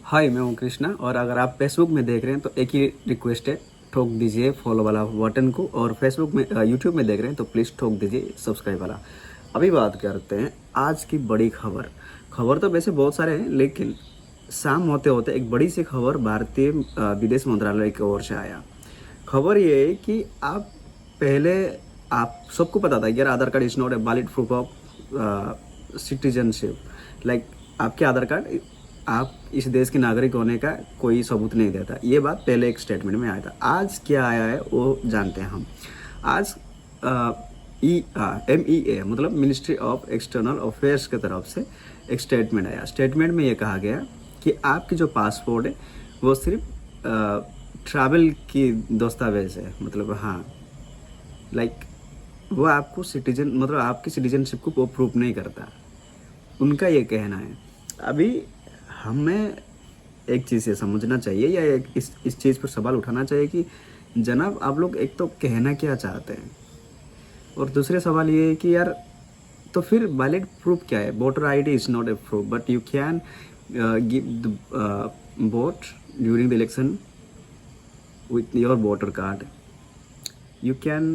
हाय, मैं हूँ कृष्णा। और अगर आप फेसबुक में देख रहे हैं तो एक ही रिक्वेस्ट है, ठोक दीजिए फॉलो वाला बटन को। और फेसबुक में यूट्यूब में देख रहे हैं तो प्लीज़ ठोक दीजिए सब्सक्राइब वाला। अभी बात करते हैं आज की बड़ी खबर। खबर तो वैसे बहुत सारे हैं, लेकिन शाम होते होते एक बड़ी सी खबर भारतीय विदेश मंत्रालय की ओर से आया। खबर ये है कि पहले आप सबको पता था कि यार Aadhaar card is not a valid proof of citizenship. Like आपके आधार कार्ड आप इस देश के नागरिक होने का कोई सबूत नहीं देता। ये बात पहले एक स्टेटमेंट में आया था। आज क्या आया है वो जानते हैं हम। आज MEA मतलब मिनिस्ट्री ऑफ एक्सटर्नल अफेयर्स की तरफ से एक स्टेटमेंट आया। स्टेटमेंट में ये कहा गया कि आपकी जो पासपोर्ट है वो सिर्फ ट्रैवल की दस्तावेज है। मतलब हाँ, लाइक वो आपको सिटीजन मतलब आपकी सिटीजनशिप को वो प्रूव नहीं करता, उनका ये कहना है। अभी हमें एक चीज़ ये समझना चाहिए या इस चीज़ पर सवाल उठाना चाहिए कि जनाब आप लोग एक तो कहना क्या चाहते हैं, और दूसरे सवाल ये है कि यार तो फिर वैलिड प्रूफ क्या है। Voter ID is not A proof, but you can give the vote during the election with your voter card. You can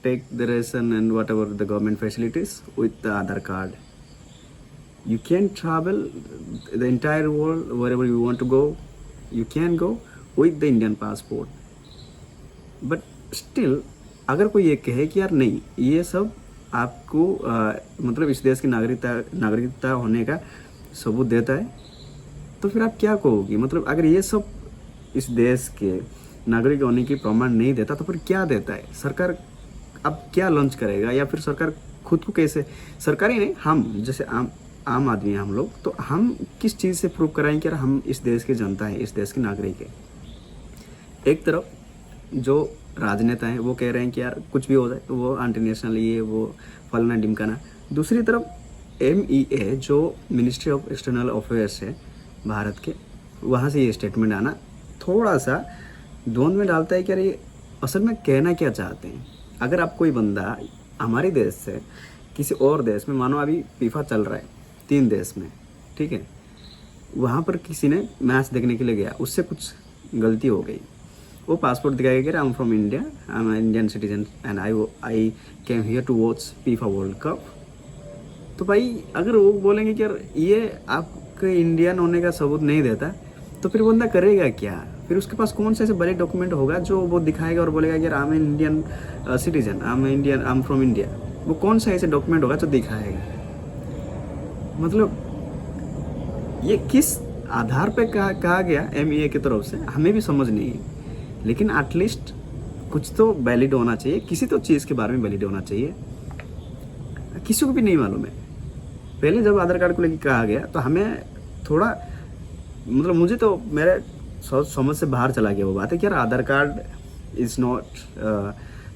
take the ration and whatever the government facilities with the Aadhaar card. You can travel the entire world wherever you want to go. You can go with the Indian passport. But still अगर कोई ये कहे कि यार नहीं, ये सब आपको मतलब इस देश की नागरिकता होने का सबूत देता है, तो फिर आप क्या कहोगे। मतलब अगर ये सब इस देश के नागरिक होने की प्रमाण नहीं देता तो फिर क्या देता है। सरकार अब क्या लॉन्च करेगा, या फिर सरकार खुद को कैसे, सरकार ही नहीं, हम जैसे आम आदमी हैं हम लोग, तो हम किस चीज़ से प्रूव कराएं कि यार हम इस देश की जनता है, इस देश के नागरिक है। एक तरफ जो राजनेता हैं वो कह रहे हैं कि यार कुछ भी हो जाए तो वो एंटी नेशनल ये वो फलाना ढिमकाना। दूसरी तरफ MEA जो मिनिस्ट्री ऑफ एक्सटर्नल अफेयर्स है भारत के, वहाँ से ये स्टेटमेंट आना थोड़ा सा द्वंद में डालता है कि यार ये असल में कहना क्या चाहते हैं। अगर आप कोई बंदा हमारे देश से किसी और देश में, मानो अभी FIFA चल रहा है 3 देश में, ठीक है, वहाँ पर किसी ने मैच देखने के लिए गया, उससे कुछ गलती हो गई, वो पासपोर्ट दिखाया कि I am from India, I am Indian citizen and I came here to watch FIFA world cup. तो भाई अगर वो बोलेंगे कि यार ये आपके इंडियन होने का सबूत नहीं देता, तो फिर बंदा करेगा क्या। फिर उसके पास कौन सा ऐसे बड़े डॉक्यूमेंट होगा जो वो दिखाएगा और बोलेगा कि यार आई am Indian citizen, I am from India. वो कौन सा ऐसे डॉक्यूमेंट होगा जो दिखाएगा। मतलब ये किस आधार पे कहा गया MEA की तरफ से हमें भी समझ नहीं है, लेकिन एटलीस्ट कुछ तो वैलिड होना चाहिए, किसी तो चीज़ के बारे में वैलिड होना चाहिए। किसी को भी नहीं मालूम है। पहले जब आधार कार्ड को लेकर कहा गया तो हमें थोड़ा मतलब मुझे तो मेरे समझ से बाहर चला गया वो बात है कि यार Aadhaar card is not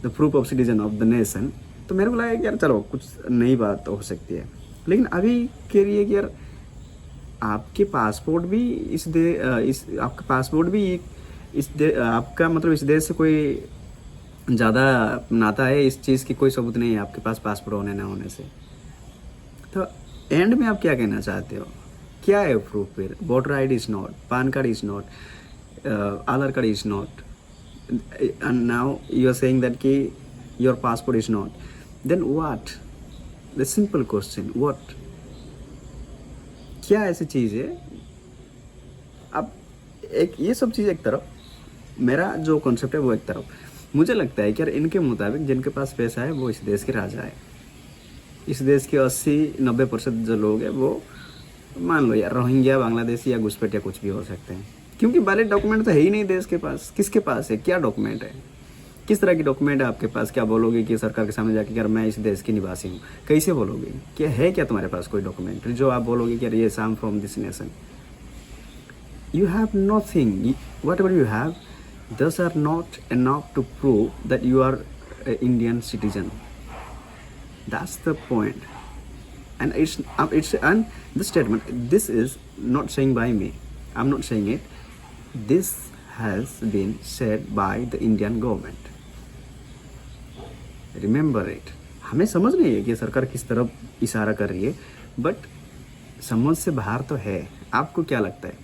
the proof of citizen of the nation. तो मेरे को लगा कि यार चलो कुछ नई बात हो सकती है, लेकिन अभी कह रही है कि यार आपके पासपोर्ट भी आपका पासपोर्ट भी आपका मतलब इस देश से कोई ज़्यादा नाता है, इस चीज़ की कोई सबूत नहीं है आपके पास पासपोर्ट होने ना होने से। तो एंड में आप क्या कहना चाहते हो, क्या है प्रूफ। फिर voter ID is not, PAN card is not, Aadhaar card is not, and now you are saying that कि your passport is not, then what. The simple question, what, क्या ऐसी चीज़ है। अब एक ये सब चीज़ एक तरफ, मेरा जो कॉन्सेप्ट है वो एक तरफ। मुझे लगता है कि यार इनके मुताबिक जिनके पास पैसा है वो इस देश के राजा है। इस देश के 80-90% जो लोग हैं वो मान लो यार रोहिंग्या, बांग्लादेशी या घुसपैठ या कुछ भी हो सकते हैं, क्योंकि वैलिड डॉक्यूमेंट तो है ही नहीं देश के पास। किसके पास है, क्या डॉक्यूमेंट है, किस तरह की डॉक्यूमेंट है आपके पास। क्या बोलोगे कि सरकार के सामने जाके यार मैं इस देश की निवासी हूँ, कैसे बोलोगे। क्या है क्या तुम्हारे पास कोई डॉक्यूमेंट जो आप बोलोगे कि यार ये आई am from this nation. You have nothing, what ever you have those are not enough to prove that you are an Indian citizen. That's the point. And and this statement, this is not saying by me, I'm not saying it, this has been said by the Indian government. Remember it. हमें समझ नहीं है कि सरकार किस तरफ इशारा कर रही है, बट समझ से बाहर तो है। आपको क्या लगता है।